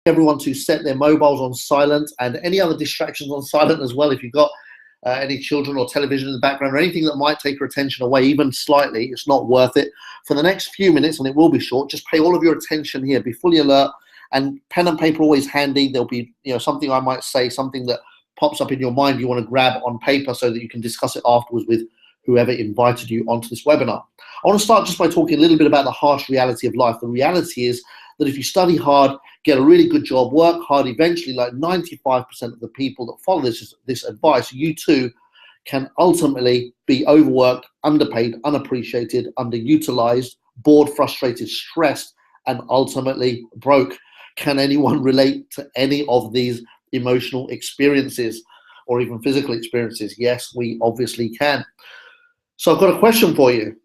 everyone to set their mobiles on silent and any other distractions on silent as well. If you've got any children or television in the background or anything that might take your attention away even slightly, it's not worth it. For the next few minutes, and it will be short, just pay all of your attention here, be fully alert, and pen and paper always handy. There'll be something I might say, something that pops up in your mind you want to grab on paper so that you can discuss it afterwards with whoever invited you onto this webinar. I want to start just by talking a little bit about the harsh reality of life. The reality is that if you study hard, get a really good job, work hard, eventually, like 95% of the people that follow this advice, you too can ultimately be overworked, underpaid, unappreciated, underutilized, bored, frustrated, stressed, and ultimately broke. Can anyone relate to any of these emotional experiences or even physical experiences? Yes, we obviously can. So I've got a question for you.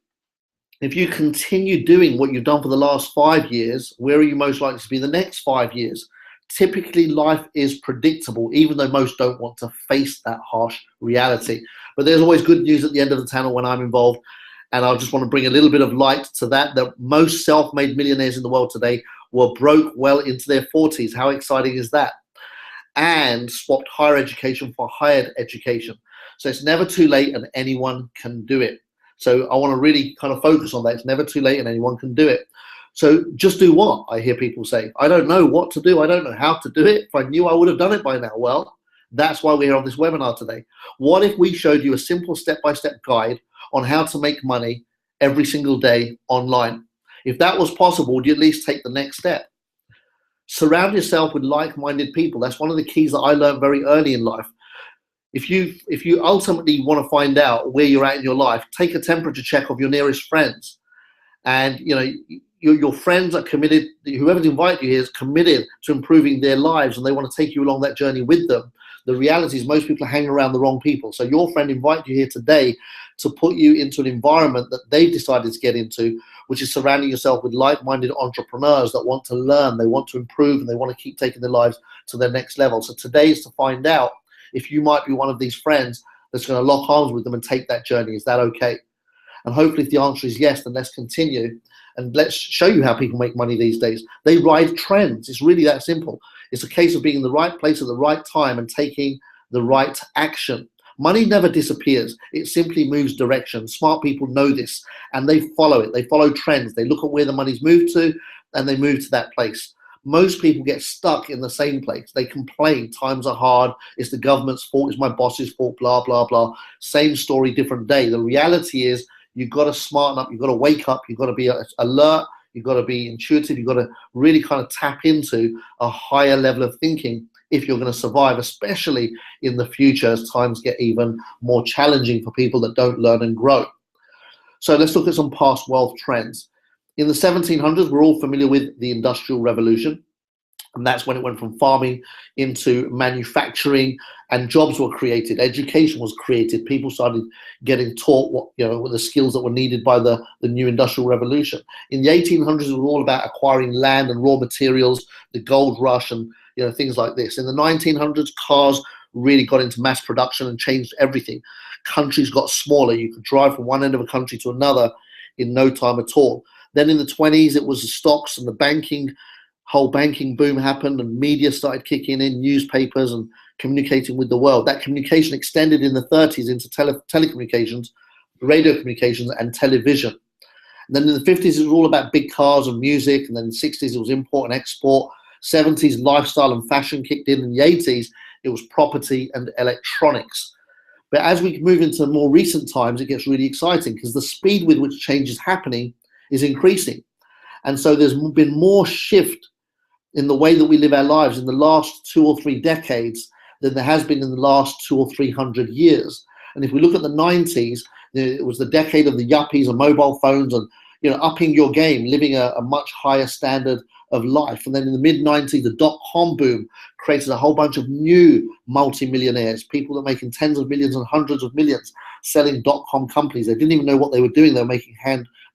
If you continue doing what you've done for the last 5 years, where are you most likely to be the next 5 years? Typically, life is predictable, even though most don't want to face that harsh reality. But there's always good news at the end of the tunnel when I'm involved. And I just want to bring a little bit of light to that most self-made millionaires in the world today were broke well into their 40s. How exciting is that? And swapped higher education for higher education. So it's never too late and anyone can do it. So I want to really kind of focus on that. It's never too late and anyone can do it. So just do what? I hear people say. I don't know what to do. I don't know how to do it. If I knew, I would have done it by now. Well, that's why we're here on this webinar today. What if we showed you a simple step-by-step guide on how to make money every single day online? If that was possible, would you at least take the next step? Surround yourself with like-minded people. That's one of the keys that I learned very early in life. If you ultimately want to find out where you're at in your life, take a temperature check of your nearest friends. And your friends are committed, whoever's invited you here is committed to improving their lives and they want to take you along that journey with them. The reality is most people are hanging around the wrong people. So your friend invited you here today to put you into an environment that they've decided to get into, which is surrounding yourself with like-minded entrepreneurs that want to learn, they want to improve, and they want to keep taking their lives to their next level. So today is to find out if you might be one of these friends that's going to lock arms with them and take that journey. Is that okay? And hopefully if the answer is yes, then let's continue and let's show you how people make money these days. They ride trends. It's really that simple. It's a case of being in the right place at the right time and taking the right action. Money never disappears. It simply moves direction. Smart people know this and they follow it. They follow trends. They look at where the money's moved to and they move to that place. Most people get stuck in the same place. They complain, times are hard, it's the government's fault, it's my boss's fault, blah, blah, blah. Same story, different day. The reality is you've got to smarten up, you've got to wake up, you've got to be alert, you've got to be intuitive, you've got to really kind of tap into a higher level of thinking if you're going to survive, especially in the future as times get even more challenging for people that don't learn and grow. So let's look at some past wealth trends. In the 1700s, we're all familiar with the Industrial Revolution, and that's when it went from farming into manufacturing, and jobs were created, education was created, people started getting taught what the skills that were needed by the new Industrial Revolution. In the 1800s, it was all about acquiring land and raw materials, the gold rush, and things like this. In the 1900s, cars really got into mass production and changed everything. Countries got smaller. You could drive from one end of a country to another in no time at all. Then in the 20s, it was the stocks and the whole banking boom happened and media started kicking in, newspapers and communicating with the world. That communication extended in the 30s into telecommunications, radio communications and television. And then in the 50s, it was all about big cars and music. And then in the 60s, it was import and export. 70s, lifestyle and fashion kicked in. In the 80s, it was property and electronics. But as we move into more recent times, it gets really exciting because the speed with which change is happening is increasing. And so there's been more shift in the way that we live our lives in the last 2 or 3 decades than there has been in the last 200 or 300 years. And if we look at the 90s, it was the decade of the yuppies and mobile phones and upping your game, living a much higher standard of life. And then in the mid-90s, the dot-com boom created a whole bunch of new multi-millionaires, people that are making tens of millions and hundreds of millions selling dot-com companies. They didn't even know what they were doing. They were making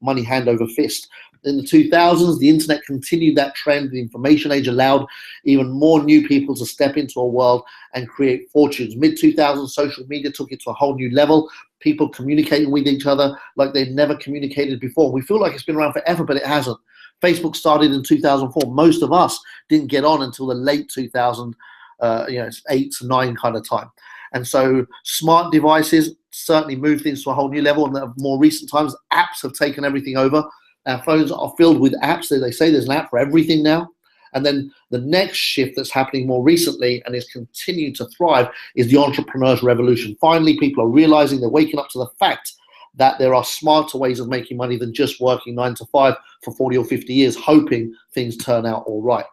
money hand over fist. In the 2000s, the internet continued that trend. The information age allowed even more new people to step into a world and create fortunes. Mid-2000s, social media took it to a whole new level. People communicating with each other like they'd never communicated before. We feel like it's been around forever, but it hasn't. Facebook started in 2004. Most of us didn't get on until the late 2000, 8 to 9 kind of time. And so smart devices certainly moved things to a whole new level. And in more recent times, apps have taken everything over. Our phones are filled with apps. They say there's an app for everything now. And then the next shift that's happening more recently and is continuing to thrive is the entrepreneur's revolution. Finally, people are realizing, they're waking up to the fact that there are smarter ways of making money than just working 9 to 5 for 40 or 50 years, hoping things turn out all right.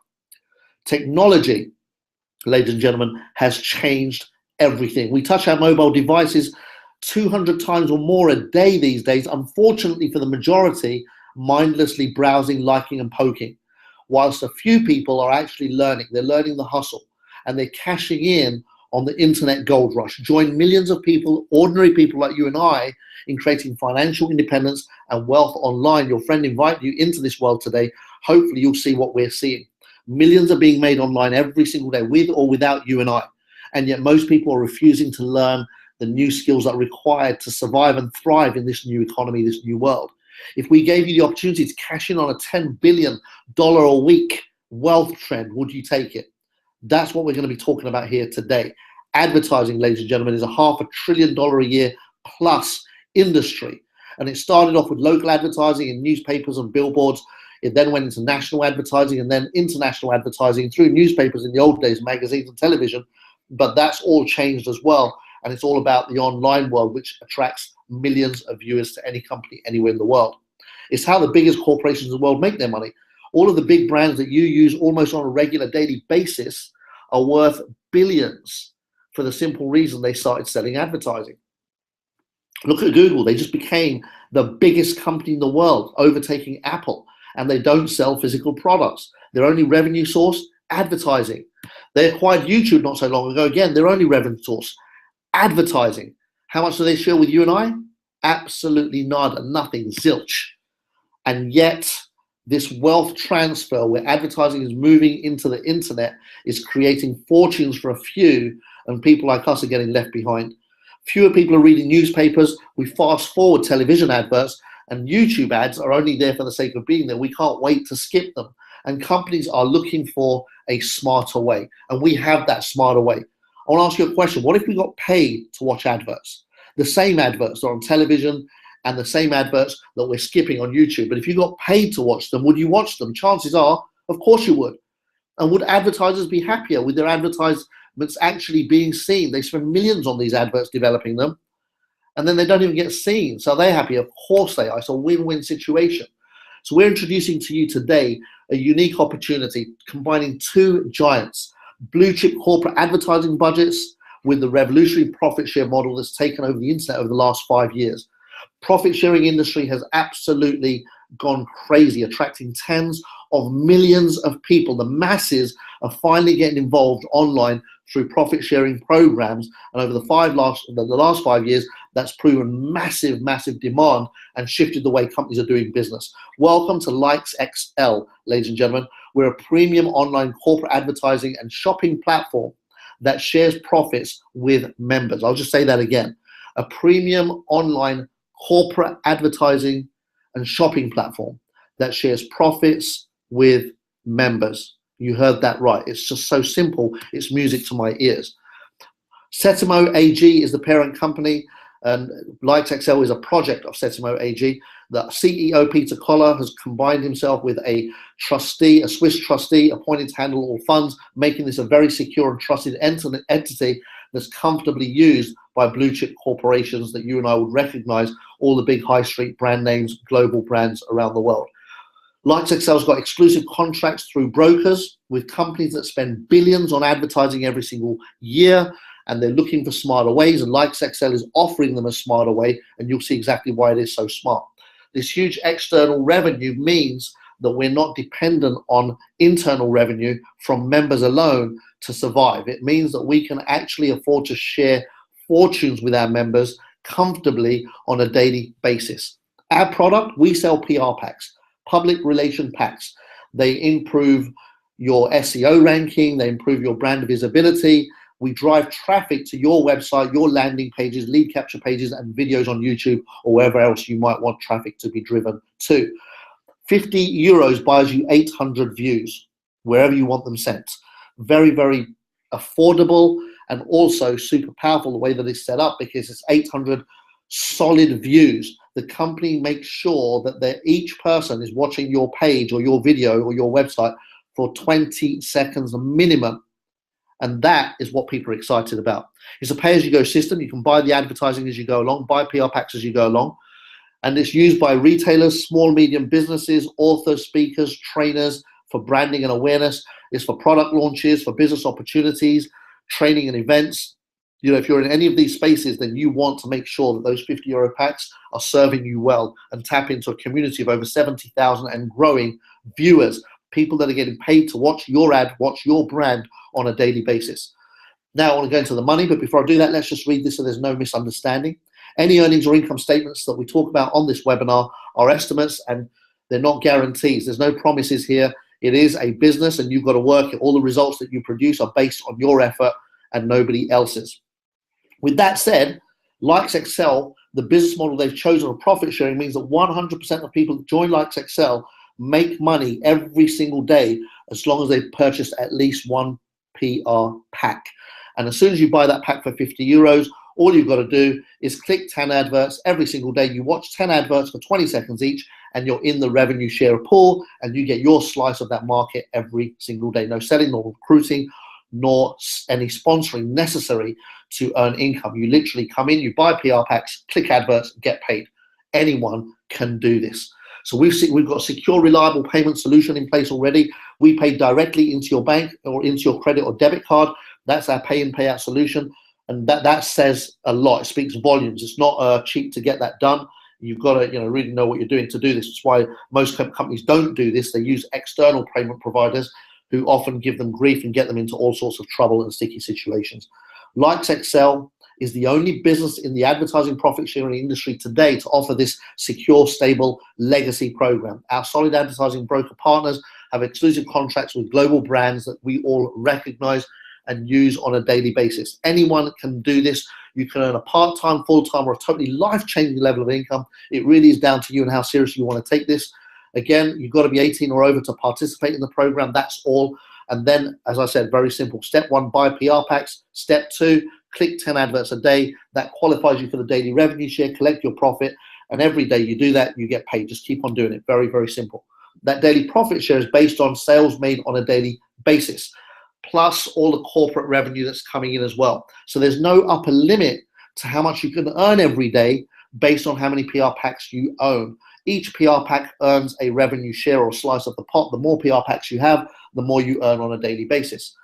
Technology, ladies and gentlemen, has changed everything. We touch our mobile devices 200 times or more a day these days, unfortunately for the majority, mindlessly browsing, liking, and poking. Whilst a few people are actually learning. They're learning the hustle, and they're cashing in on the internet gold rush. Join millions of people, ordinary people like you and I, in creating financial independence and wealth online. Your friend invited you into this world today. Hopefully you'll see what we're seeing. Millions are being made online every single day, with or without you and I. And yet most people are refusing to learn the new skills that are required to survive and thrive in this new economy, this new world. If we gave you the opportunity to cash in on a $10 billion a week wealth trend, would you take it? That's what we're going to be talking about here today. Advertising, ladies and gentlemen, is a $500 billion a year plus industry. And it started off with local advertising in newspapers and billboards. It then went into national advertising and then international advertising through newspapers in the old days, magazines and television. But that's all changed as well. And it's all about the online world, which attracts millions of viewers to any company anywhere in the world. It's how the biggest corporations in the world make their money. All of the big brands that you use almost on a regular daily basis are worth billions for the simple reason they started selling advertising. Look at Google. They just became the biggest company in the world, overtaking Apple, and they don't sell physical products. Their only revenue source, advertising. They acquired YouTube not so long ago. Again, their only revenue source, advertising. How much do they share with you and I? Absolutely nada, nothing, zilch. And yet, this wealth transfer where advertising is moving into the internet is creating fortunes for a few, and people like us are getting left behind. Fewer people are reading newspapers. We fast forward television adverts, and YouTube ads are only there for the sake of being there. We can't wait to skip them. And companies are looking for a smarter way, and we have that smarter way. I want to ask you a question. What if we got paid to watch adverts? The same adverts that are on television and the same adverts that we're skipping on YouTube. But if you got paid to watch them, would you watch them? Chances are, of course you would. And would advertisers be happier with their advertisements actually being seen? They spend millions on these adverts developing them, and then they don't even get seen. So they're happy. Of course they are. It's a win-win situation. So we're introducing to you today a unique opportunity combining two giants, blue chip corporate advertising budgets with the revolutionary profit share model that's taken over the internet over the last 5 years. Profit sharing industry has absolutely gone crazy, attracting tens of millions of people. The masses are finally getting involved online through profit sharing programs, and over the last 5 years, that's proven massive demand and shifted the way companies are doing business. Welcome to Likes XL, ladies and gentlemen. We're a premium online corporate advertising and shopping platform that shares profits with members. I'll just say that again. A premium online corporate advertising and shopping platform that shares profits with members. You heard that right. It's just so simple. It's music to my ears. Setimo AG is the parent company, and Likes XL is a project of Setimo AG. The CEO, Peter Koller, has combined himself with a trustee, a Swiss trustee appointed to handle all funds, making this a very secure and trusted entity that's comfortably used by blue chip corporations that you and I would recognize, all the big high street brand names, global brands around the world. Likes XL's got exclusive contracts through brokers with companies that spend billions on advertising every single year, and they're looking for smarter ways, and Likes XL is offering them a smarter way, and you'll see exactly why it is so smart. This huge external revenue means that we're not dependent on internal revenue from members alone to survive. It means that we can actually afford to share fortunes with our members comfortably on a daily basis. Our product, we sell PR packs, public relation packs. They improve your SEO ranking, they improve your brand visibility. We drive traffic to your website, your landing pages, lead capture pages, and videos on YouTube or wherever else you might want traffic to be driven to. €50 buys you 800 views wherever you want them sent. Very, very affordable and also super powerful the way that it's set up, because it's 800 solid views. The company makes sure that each person is watching your page or your video or your website for 20 seconds minimum. And that is what people are excited about. It's a pay-as-you-go system. You can buy the advertising as you go along, buy PR packs as you go along. And it's used by retailers, small, medium businesses, authors, speakers, trainers for branding and awareness. It's for product launches, for business opportunities, training and events. You know, if you're in any of these spaces, then you want to make sure that those €50 packs are serving you well and tap into a community of over 70,000 and growing viewers, people that are getting paid to watch your ad, watch your brand on a daily basis. Now I want to go into the money, but before I do that, let's just read this so there's no misunderstanding. Any earnings or income statements that we talk about on this webinar are estimates and they're not guarantees. There's no promises here. It is a business and you've got to work it. All the results that you produce are based on your effort and nobody else's. With that said, Likes Excel, the business model they've chosen of profit sharing, means that 100% of people that join Likes Excel make money every single day as long as they've purchased at least one PR pack. And as soon as you buy that pack for €50, all you've got to do is click 10 adverts every single day. You watch 10 adverts for 20 seconds each, and you're in the revenue share pool, and you get your slice of that market every single day. No selling, nor recruiting, nor any sponsoring necessary to earn income. You literally come in, you buy PR packs, click adverts, get paid. Anyone can do this. So we've got a secure, reliable payment solution in place already. We pay directly into your bank or into your credit or debit card. That's our pay in, pay out solution. And that says a lot. It speaks volumes. It's not cheap to get that done. You've got to really know what you're doing to do this. That's why most companies don't do this. They use external payment providers who often give them grief and get them into all sorts of trouble and sticky situations. Likes Excel is the only business in the advertising profit sharing industry today to offer this secure, stable legacy program. Our solid advertising broker partners have exclusive contracts with global brands that we all recognize and use on a daily basis. Anyone can do this. You can earn a part-time, full-time, or a totally life-changing level of income. It really is down to you and how seriously you want to take this. Again, you've got to be 18 or over to participate in the program. That's all. And then, as I said, very simple. Step 1, buy PR packs. Step 2, click 10 adverts a day. That qualifies you for the daily revenue share. Collect your profit. And every day you do that, you get paid. Just keep on doing it. Very, very simple. That daily profit share is based on sales made on a daily basis, plus all the corporate revenue that's coming in as well. So there's no upper limit to how much you can earn every day based on how many PR packs you own. Each PR pack earns a revenue share or slice of the pot. The more PR packs you have, the more you earn on a daily basis.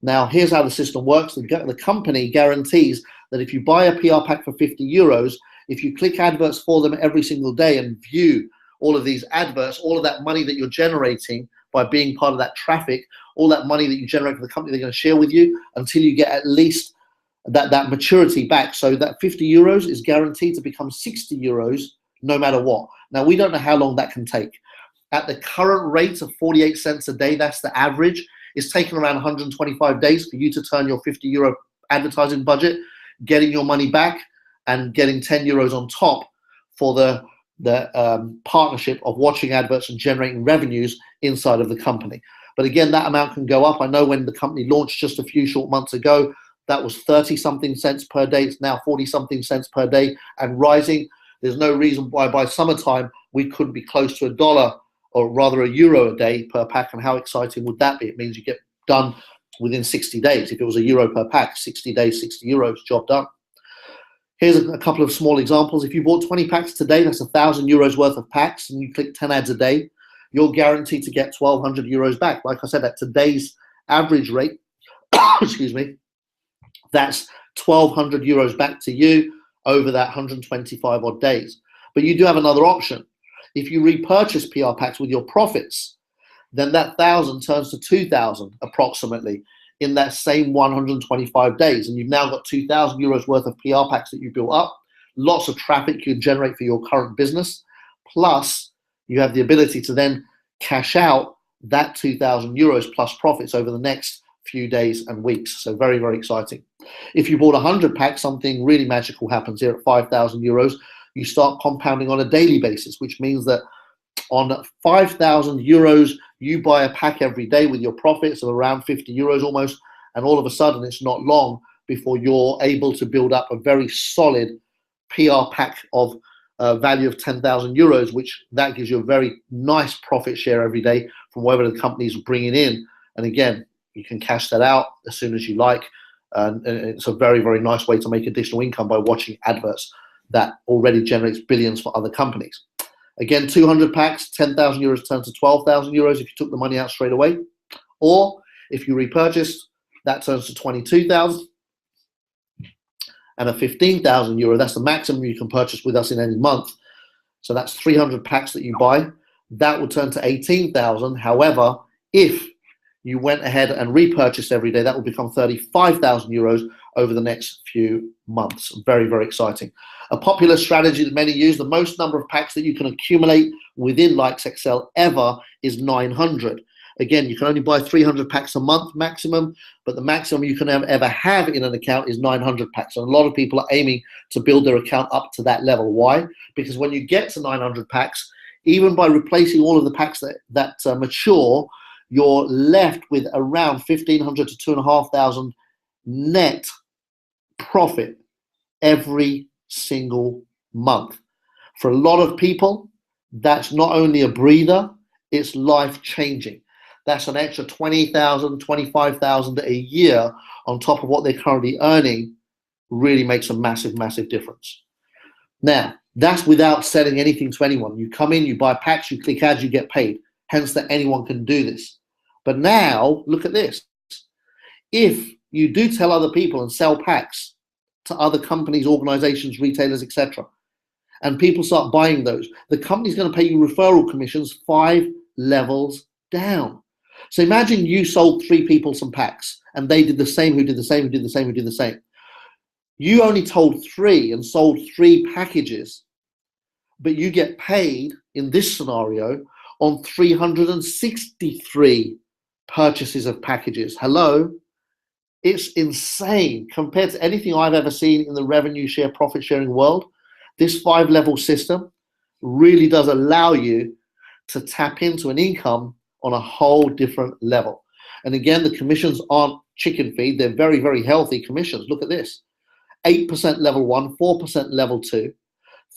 Now, here's how the system works. The company guarantees that if you buy a PR pack for €50, if you click adverts for them every single day and view all of these adverts, all of that money that you're generating by being part of that traffic, all that money that you generate for the company, they're going to share with you until you get at least that maturity back. So that €50 is guaranteed to become €60 no matter what. Now, we don't know how long that can take. At the current rate of 48 cents a day, that's the average. It's taken around 125 days for you to turn your €50 advertising budget, getting your money back and getting €10 on top for the partnership of watching adverts and generating revenues inside of the company. But again, that amount can go up. I know when the company launched just a few short months ago, that was 30-something cents per day. It's now 40-something cents per day and rising. There's no reason why by summertime we couldn't be close to $1 or rather €1 a day per pack. And how exciting would that be? It means you get done within 60 days. If it was €1 per pack, 60 days, €60, job done. Here's a couple of small examples. If you bought 20 packs today, that's €1,000 worth of packs, and you click 10 ads a day, you're guaranteed to get €1,200 back. Like I said, at today's average rate, excuse me, that's €1,200 back to you over that 125 odd days. But you do have another option. If you repurchase PR packs with your profits, then that 1,000 turns to 2,000 approximately in that same 125 days. And you've now got €2,000 worth of PR packs that you built up, lots of traffic you can generate for your current business, plus you have the ability to then cash out that €2,000 plus profits over the next few days and weeks. So very, very exciting. If you bought 100 packs, something really magical happens here at €5,000. You start compounding on a daily basis, which means that On 5,000 euros, you buy a pack every day with your profits of around 50 euros almost, and all of a sudden it's not long before you're able to build up a very solid PR pack of value of 10,000 euros, which that gives you a very nice profit share every day from whatever the company's bringing in. And again, you can cash that out as soon as you like. And it's a very, very nice way to make additional income by watching adverts that already generates billions for other companies. Again, 200 packs, 10,000 euros turns to 12,000 euros if you took the money out straight away. Or if you repurchased, that turns to 22,000. And a 15,000 euro, that's the maximum you can purchase with us in any month. So that's 300 packs that you buy. That will turn to 18,000. However, if you went ahead and repurchased every day, that will become 35,000 euros over the next few months. Very, very exciting. A popular strategy that many use, the most number of packs that you can accumulate within Likes Excel ever is 900. Again, you can only buy 300 packs a month maximum, but the maximum you can ever have in an account is 900 packs. And a lot of people are aiming to build their account up to that level. Why? Because when you get to 900 packs, even by replacing all of the packs that mature, you're left with around 1,500 to 2,500 net profit every single month. For a lot of people, that's not only a breather, it's life-changing. That's an extra 20,000, 25,000 a year on top of what they're currently earning. Really makes a massive, massive difference. Now, that's without selling anything to anyone. You come in, you buy packs, you click ads, you get paid. Hence that anyone can do this. But now, look at this. If you do tell other people and sell packs to other companies, organizations, retailers, etc., and people start buying those, the company's going to pay you referral commissions 5 levels down. So imagine you sold 3 people some packs and they did the same, who did the same, who did the same, who did the same. You only told 3 and sold 3 packages, but you get paid in this scenario on 363 purchases of packages. Hello? It's insane compared to anything I've ever seen in the revenue share, profit sharing world. This 5-level system really does allow you to tap into an income on a whole different level. And again, the commissions aren't chicken feed. They're very, very healthy commissions. Look at this. 8% level 1, 4% level 2,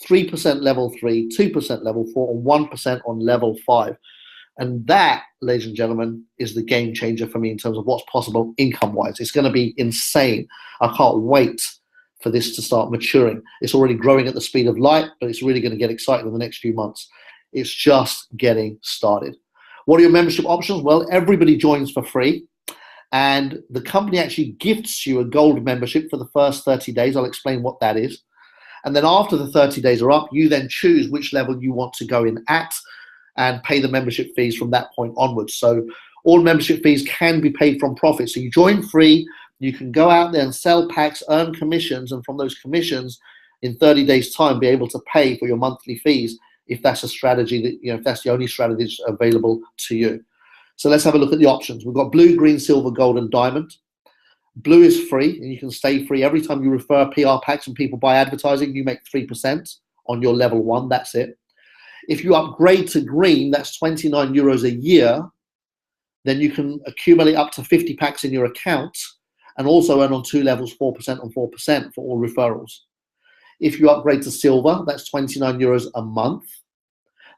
3% level 3, 2% level 4, and 1% on level 5. And that, ladies and gentlemen, is the game changer for me in terms of what's possible income-wise. It's going to be insane. I can't wait for this to start maturing. It's already growing at the speed of light, but it's really going to get exciting in the next few months. It's just getting started. What are your membership options? Well, everybody joins for free, and the company actually gifts you a gold membership for the first 30 days. I'll explain what that is. And then after the 30 days are up, you then choose which level you want to go in at and pay the membership fees from that point onwards. So all membership fees can be paid from profit. So you join free, you can go out there and sell packs, earn commissions, and from those commissions in 30 days time be able to pay for your monthly fees if that's a strategy that, if that's the only strategy that's available to you. So let's have a look at the options. We've got blue, green, silver, gold, and diamond. Blue is free, and you can stay free. Every time you refer PR packs and people buy advertising, you make 3% on your level 1. That's it. If you upgrade to green, that's 29 euros a year. Then you can accumulate up to 50 packs in your account and also earn on 2 levels, 4% on 4% for all referrals. If you upgrade to silver, that's 29 euros a month.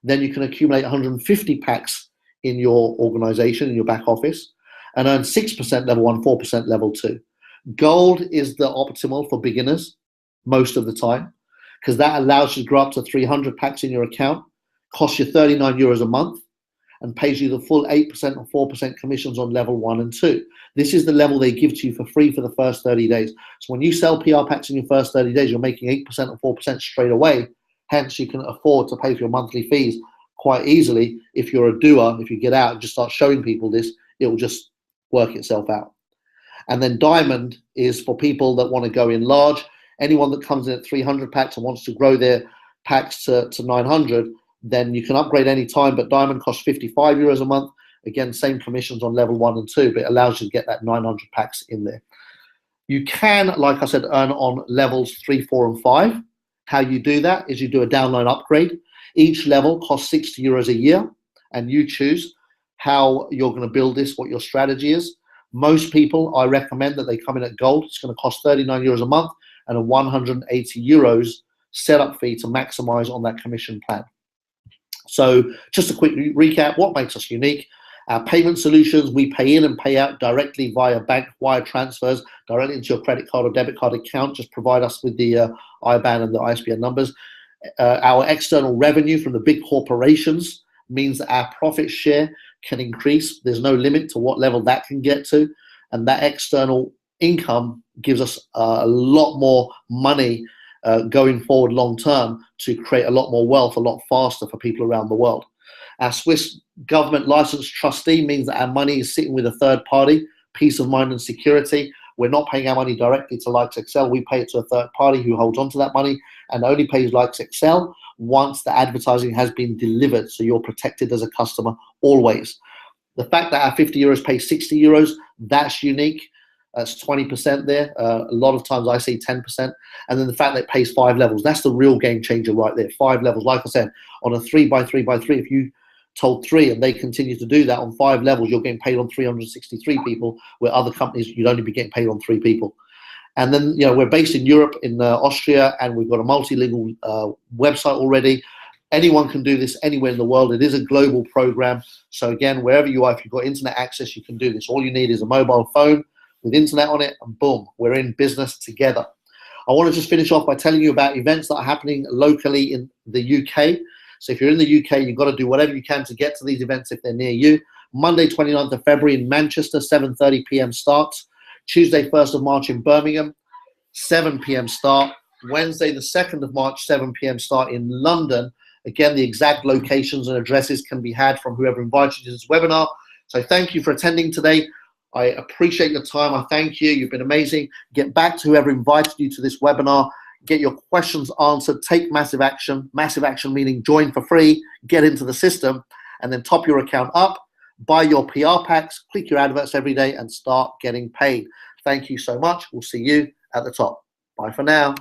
Then you can accumulate 150 packs in your organization, in your back office, and earn 6% level 1, 4% level 2. Gold is the optimal for beginners most of the time because that allows you to grow up to 300 packs in your account, costs you 39 euros a month, and pays you the full 8% or 4% commissions on level 1 and 2. This is the level they give to you for free for the first 30 days. So when you sell PR packs in your first 30 days, you're making 8% or 4% straight away. Hence, you can afford to pay for your monthly fees quite easily. If you're a doer, if you get out and just start showing people this, it will just work itself out. And then diamond is for people that want to go in large. Anyone that comes in at 300 packs and wants to grow their packs to 900, then you can upgrade any time, but diamond costs 55 euros a month. Again, same commissions on level 1 and 2, but it allows you to get that 900 packs in there. You can, like I said, earn on levels 3, 4, and 5. How you do that is you do a download upgrade. Each level costs €60 a year, and you choose how you're going to build this, what your strategy is. Most people, I recommend that they come in at gold. It's going to cost €39 a month and a €180 setup fee to maximize on that commission plan. So just a quick recap, what makes us unique? Our payment solutions, we pay in and pay out directly via bank wire transfers, directly into your credit card or debit card account. Just provide us with the IBAN and the ISBN numbers. Our external revenue from the big corporations means that our profit share can increase. There's no limit to what level that can get to. And that external income gives us a lot more money going forward long term to create a lot more wealth a lot faster for people around the world. Our Swiss government licensed trustee means that our money is sitting with a third party, peace of mind and security. We're not paying our money directly to Likes Excel. We pay it to a third party who holds on to that money and only pays Likes Excel once the advertising has been delivered. So you're protected as a customer always. The fact that our €50 pays €60, that's unique. That's 20% there. A lot of times I see 10%. And then the fact that it pays 5 levels, that's the real game changer right there. 5 levels. Like I said, on a 3x3x3, if you told 3 and they continue to do that on 5 levels, you're getting paid on 363 people, where other companies, you'd only be getting paid on 3 people. And then, we're based in Europe, in Austria, and we've got a multilingual website already. Anyone can do this anywhere in the world. It is a global program. So again, wherever you are, if you've got internet access, you can do this. All you need is a mobile phone with internet on it, and boom, we're in business together. I want to just finish off by telling you about events that are happening locally in the UK. So if you're in the UK, you've got to do whatever you can to get to these events if they're near you. Monday, 29th of February in Manchester, 7:30 p.m. start. Tuesday, 1st of March in Birmingham, 7 p.m. start. Wednesday, the 2nd of March, 7 p.m. start in London. Again, the exact locations and addresses can be had from whoever invited you to this webinar. So thank you for attending today. I appreciate your time. I thank you. You've been amazing. Get back to whoever invited you to this webinar. Get your questions answered. Take massive action. Massive action meaning join for free, get into the system, and then top your account up. Buy your PR packs, click your adverts every day, and start getting paid. Thank you so much. We'll see you at the top. Bye for now.